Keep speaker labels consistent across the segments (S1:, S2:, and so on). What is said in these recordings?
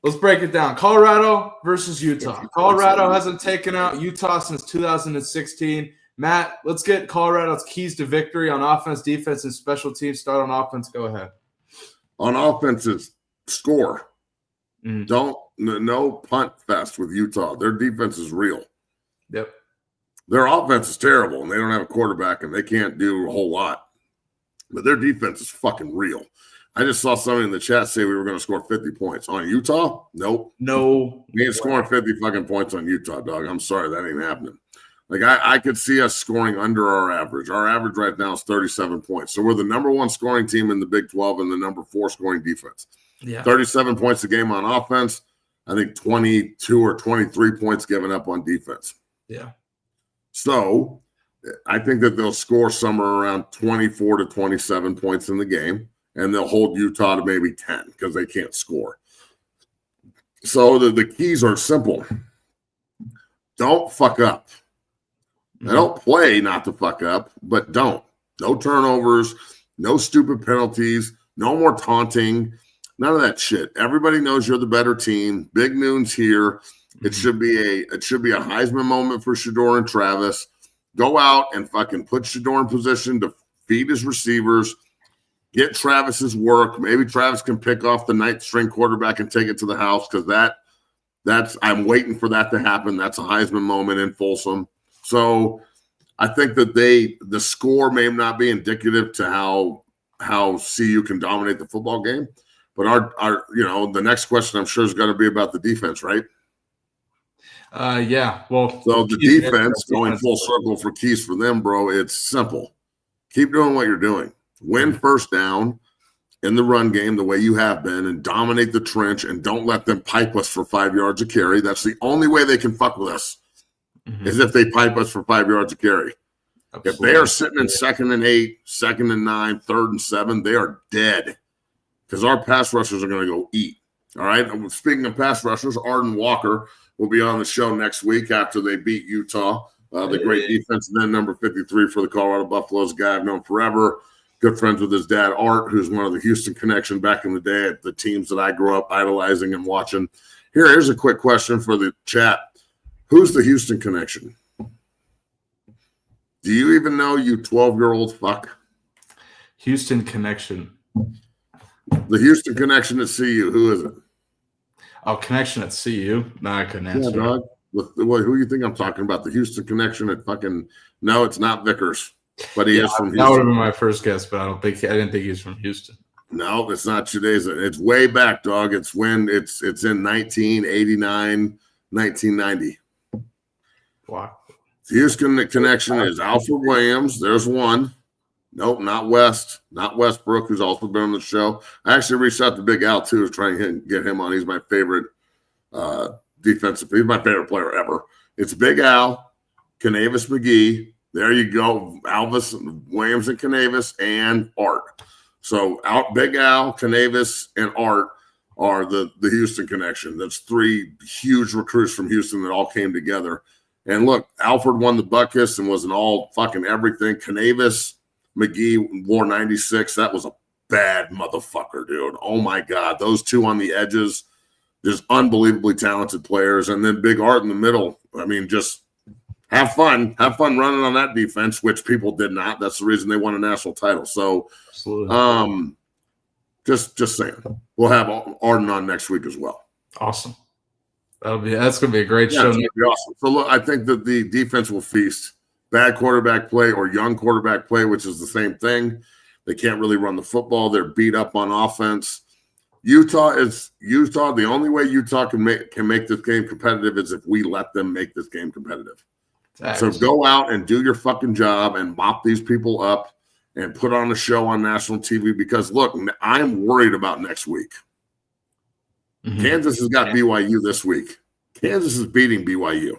S1: Let's break it down. Colorado versus Utah. Colorado hasn't taken out Utah since 2016. Matt, let's get Colorado's keys to victory on offense, defense, and special teams. Start on offense. Go ahead.
S2: On offense, it's score. No punt fest with Utah. Their defense is real.
S1: Yep.
S2: Their offense is terrible, and they don't have a quarterback, and they can't do a whole lot. But their defense is fucking real. I just saw somebody in the chat say we were going to score 50 points. On Utah? Nope.
S1: No.
S2: We ain't scoring 50 fucking points on Utah, dog. I'm sorry. That ain't happening. Like, I could see us scoring under our average. Our average right now is 37 points. So we're the number one scoring team in the Big 12 and the number 4 scoring defense.
S1: Yeah.
S2: 37 points a game on offense. I think 22 or 23 points given up on defense.
S1: Yeah.
S2: So I think that they'll score somewhere around 24 to 27 points in the game, and they'll hold Utah to maybe 10 because they can't score. So the keys are simple. Don't fuck up. Now, don't play not to fuck up, but don't. No turnovers, no stupid penalties, no more taunting, none of that shit. Everybody knows you're the better team. Big Noon's here. It should be a Heisman moment for Shedeur and Travis. Go out and fucking put Shedeur in position to feed his receivers, get Travis's work. Maybe Travis can pick off the ninth string quarterback and take it to the house because that's I'm waiting for that to happen. That's a Heisman moment in Folsom. So I think that the score may not be indicative to how CU can dominate the football game, but our the next question I'm sure is going to be about the defense, right?
S1: Yeah. Well,
S2: so the defense going full circle for keys for them, bro. It's simple. Keep doing what you're doing. Win first down in the run game the way you have been and dominate the trench and don't let them pipe us for 5 yards of carry. That's the only way they can fuck with us. Is if they pipe us for 5 yards of carry. Absolutely. If they are sitting in 2nd and 8, 2nd and 9, 3rd and 7, they are dead because our pass rushers are going to go eat. All right. And speaking of pass rushers, Arden Walker will be on the show next week after they beat Utah. The great defense, and then number 53 for the Colorado Buffaloes, a guy I've known forever. Good friends with his dad, Art, who's one of the Houston connection back in the day at the teams that I grew up idolizing and watching. Here's a quick question for the chat. Who's the Houston connection? Do you even know, you 12-year-old fuck?
S1: Houston connection.
S2: The Houston connection at CU. Who is it?
S1: Oh, connection at CU? No, I couldn't answer.
S2: Yeah, dog. Who do you think I'm talking about? The Houston connection at fucking – no, it's not Vickers, but he is from Houston.
S1: That would have been my first guess, but I didn't think he was from Houston.
S2: No, it's not today's. It's way back, dog. It's when it's in 1989, 1990.
S1: Wow.
S2: The Houston connection is Alfred Williams. There's one. Nope, not West. Not Westbrook, who's also been on the show. I actually reached out to Big Al, too, to try and get him on. He's my favorite defensive. He's my favorite player ever. It's Big Al, Canavis McGee. There you go. Alvis, Williams, and Canavis, and Art. So Big Al, Canavis, and Art are the Houston connection. That's 3 huge recruits from Houston that all came together. And look, Alfred won the Buckus and was an all fucking everything. Canavis McGee wore 96. That was a bad motherfucker, dude. Oh, my God. Those 2 on the edges, just unbelievably talented players. And then Big Art in the middle. I mean, just have fun. Have fun running on that defense, which people did not. That's the reason they won a national title. So, absolutely. Just saying. We'll have Arden on next week as well.
S1: Awesome. That's gonna be a great show.
S2: It's gonna be awesome. So look, I think that the defense will feast. Bad quarterback play or young quarterback play, which is the same thing. They can't really run the football. They're beat up on offense. Utah. The only way Utah can make this game competitive is if we let them make this game competitive. So go out and do your fucking job and mop these people up and put on a show on national TV because look, I'm worried about next week. Mm-hmm. Kansas has got BYU this week. Kansas is beating BYU.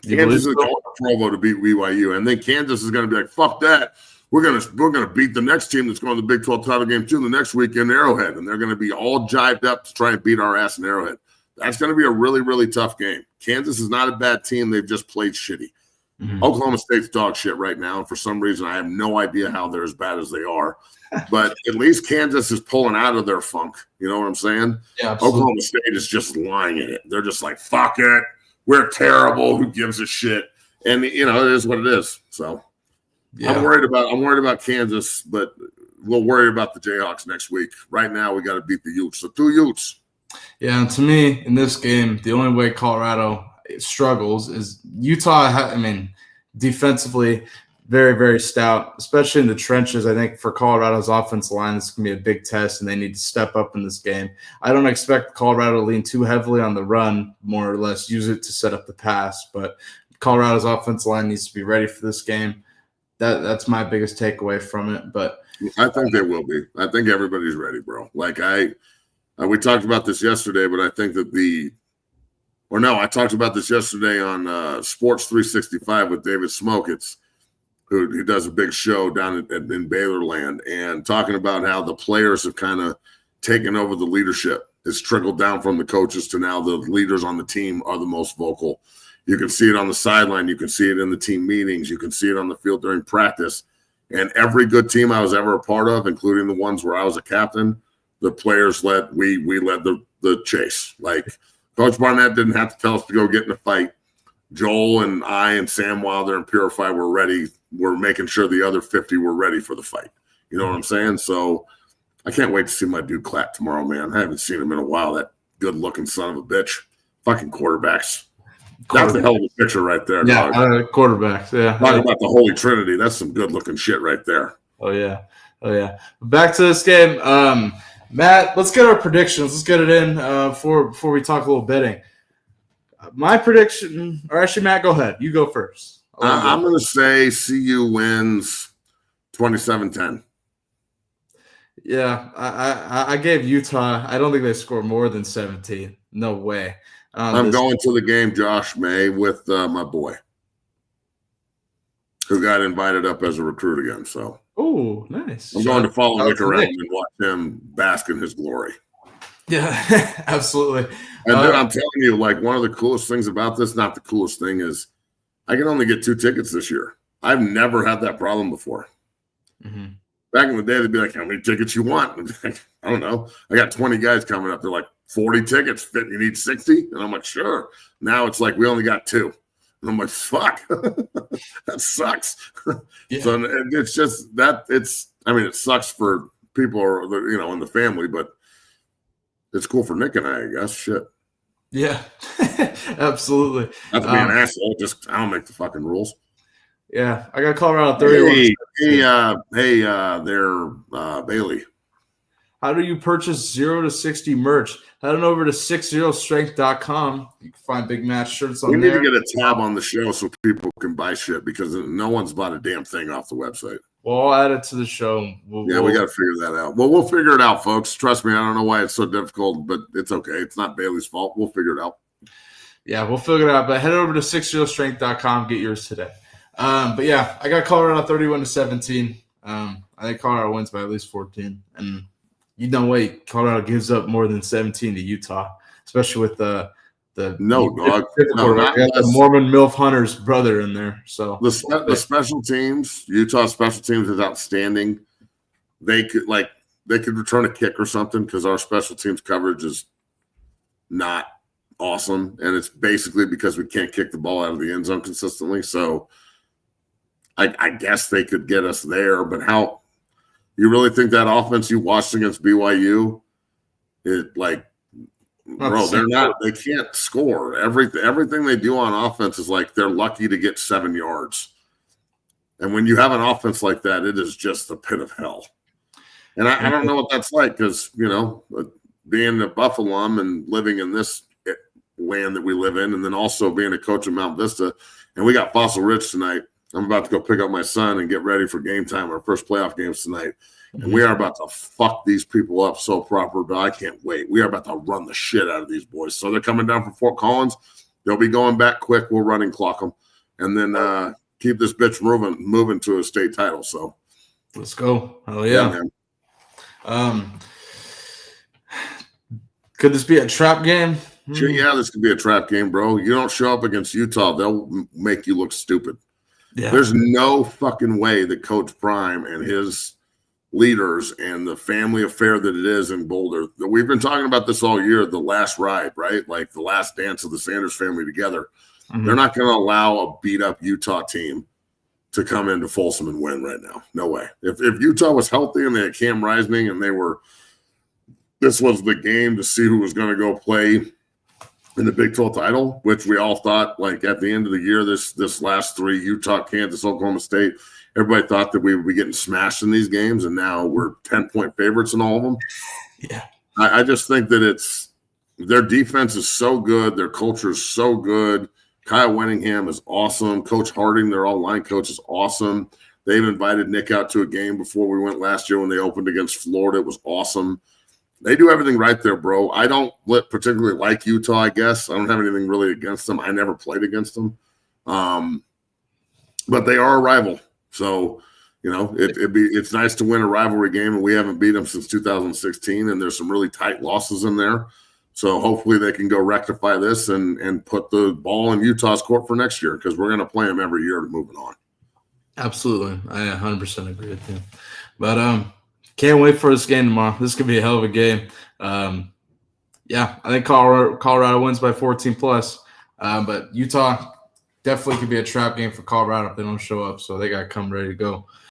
S2: Kansas is going to Provo to beat BYU, and then Kansas is going to be like, "Fuck that! We're gonna beat the next team that's going to the Big 12 title game too the next week in Arrowhead, and they're going to be all jived up to try and beat our ass in Arrowhead." That's going to be a really, really tough game. Kansas is not a bad team; they've just played shitty.
S1: Mhm.
S2: Oklahoma State's dog shit right now. And for some reason, I have no idea how they're as bad as they are. But at least Kansas is pulling out of their funk. You know what I'm saying?
S1: Yeah, absolutely.
S2: Oklahoma State is just lying in it. They're just like, fuck it. We're terrible. Who gives a shit? And, it is what it is. So
S1: Yeah.
S2: I'm worried about Kansas, but we'll worry about the Jayhawks next week. Right now, we got to beat the Utes. So 2 Utes.
S1: Yeah, and to me, in this game, the only way Colorado struggles is Utah. Defensively, very, very stout, especially in the trenches. I think for Colorado's offensive line, this is going to be a big test, and they need to step up in this game. I don't expect Colorado to lean too heavily on the run, more or less use it to set up the pass, but Colorado's offensive line needs to be ready for this game. That's my biggest takeaway from it. But
S2: I think they will be. I think everybody's ready, bro. Like we talked about this yesterday, but I think that I talked about this yesterday on Sports 365 with David Smokitz, who does a big show down in Baylorland, and talking about how the players have kind of taken over the leadership. It's trickled down from the coaches to now the leaders on the team are the most vocal. You can see it on the sideline. You can see it in the team meetings. You can see it on the field during practice. And every good team I was ever a part of, including the ones where I was a captain, the players we led the chase. Like Coach Barnett didn't have to tell us to go get in a fight. Joel and I and Sam Wilder and Purify were ready. We're making sure the other 50 were ready for the fight. You know what I'm saying? So I can't wait to see my dude clap tomorrow, man. I haven't seen him in a while. That good-looking son of a bitch. Fucking quarterbacks. That's a hell of a picture right there.
S1: Yeah, quarterbacks. Yeah.
S2: Talking about the Holy Trinity. That's some good-looking shit right there.
S1: Oh, yeah. Back to this game. Matt, let's get our predictions. Let's get it in before we talk a little betting. My prediction, or actually, Matt, go ahead. You go first.
S2: I'm going to say CU wins 27-10.
S1: Yeah, I gave Utah. I don't think they score more than 17. No way.
S2: I'm going to the game, Josh May, with my boy, who got invited up as a recruit again. So,
S1: oh, nice.
S2: I'm going to follow Nick around and watch him bask in his glory.
S1: Yeah, absolutely.
S2: And dude, I'm telling you, like, one of the coolest things about this, not the coolest thing, is I can only get 2 tickets this year. I've never had that problem before.
S1: Mm-hmm.
S2: Back in the day, they'd be like, how many tickets you want? Like, I don't know. I got 20 guys coming up. They're like, 40 tickets, fit. You need 60? And I'm like, sure. Now it's like, we only got 2. And I'm like, fuck, that sucks.
S1: Yeah.
S2: So it's just that it sucks for people in the family, but it's cool for Nick and I guess. Shit.
S1: Yeah, absolutely.
S2: Not to be an asshole, just I don't make the fucking rules.
S1: Yeah, I got Colorado 31.
S2: Hey, Bailey.
S1: How do you purchase 0 to 60 merch? Head on over to 60strength.com. You can find Big Match shirts on there.
S2: We need to get a tab on the show so people can buy shit because no one's bought a damn thing off the website.
S1: Well, I'll add it to the show.
S2: We got to figure that out. Well, we'll figure it out, folks. Trust me, I don't know why it's so difficult, but it's okay. It's not Bailey's fault. We'll figure it out.
S1: Yeah, we'll figure it out. But head over to 60strength.com. Get yours today. But yeah, I got Colorado 31-17. I think Colorado wins by at least 14. And Colorado gives up more than 17 to Utah, especially with the
S2: no dog.
S1: The Mormon MILF Hunter's brother in there. So
S2: the special teams, Utah special teams is outstanding. They could return a kick or something because our special teams coverage is not awesome, and it's basically because we can't kick the ball out of the end zone consistently. So I guess they could get us there, but how you really think that offense you watched against BYU, they can't score. Everything they do on offense is like they're lucky to get 7 yards. And when you have an offense like that, it is just the pit of hell. And I don't know what that's like because, being a Buff alum and living in this land that we live in, and then also being a coach of Mount Vista, and we got Fossil Ridge tonight. I'm about to go pick up my son and get ready for game time, our first playoff games tonight. And we are about to fuck these people up so proper, but I can't wait. We are about to run the shit out of these boys. So they're coming down from Fort Collins. They'll be going back quick. We'll running clock them. And then keep this bitch moving to a state title. So
S1: let's go. Oh, yeah.
S2: Man.
S1: Could this be a trap game?
S2: Yeah, this could be a trap game, bro. You don't show up against Utah, they'll make you look stupid.
S1: Yeah.
S2: There's no fucking way that Coach Prime and his leaders and the family affair that it is in Boulder. We've been talking about this all year, the last ride, right? Like the last dance of the Sanders family together.
S1: Mm-hmm.
S2: They're not going to allow a beat up Utah team to come into Folsom and win right now. No way. If Utah was healthy and they had Cam Rising and this was the game to see who was going to go play in the Big 12 title, which we all thought, like at the end of the year, this last three, Utah, Kansas, Oklahoma State, everybody thought that we would be getting smashed in these games, and now we're 10-point favorites in all of them.
S1: Yeah.
S2: I just think that their defense is so good. Their culture is so good. Kyle Wenningham is awesome. Coach Harding, their all-line coach, is awesome. They've invited Nick out to a game before we went last year when they opened against Florida. It was awesome. They do everything right there, bro. I don't particularly like Utah, I guess. I don't have anything really against them. I never played against them. But they are a rival. So, it's nice to win a rivalry game, and we haven't beat them since 2016, and there's some really tight losses in there. So hopefully they can go rectify this and put the ball in Utah's court for next year, because we're going to play them every year moving on.
S1: Absolutely. I 100% agree with you. But can't wait for this game tomorrow. This could be a hell of a game. I think Colorado wins by 14 plus. But Utah definitely could be a trap game for Colorado if they don't show up. So they got to come ready to go.